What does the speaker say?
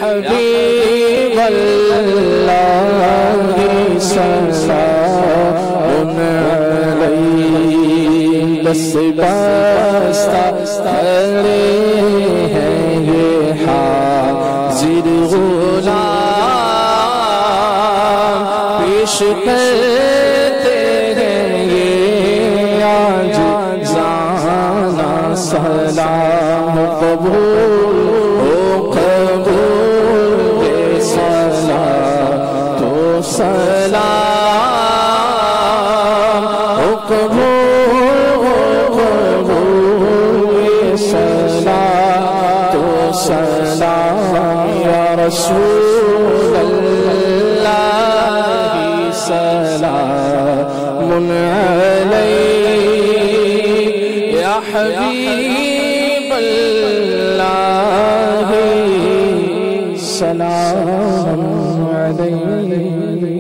حبیب اللہ سلام علیک بس بستہ کھڑے ہیں یہ حاضر غلام پیش کرتے ہیں یہ عاجزانہ سلام قبول ہو قبول یہ صلاۃ و سلام ہو قبول ہو قبول یہ صلاۃ و سلام یا رسول اللہ سلام علیک یا حبیب اللہ سلام علیک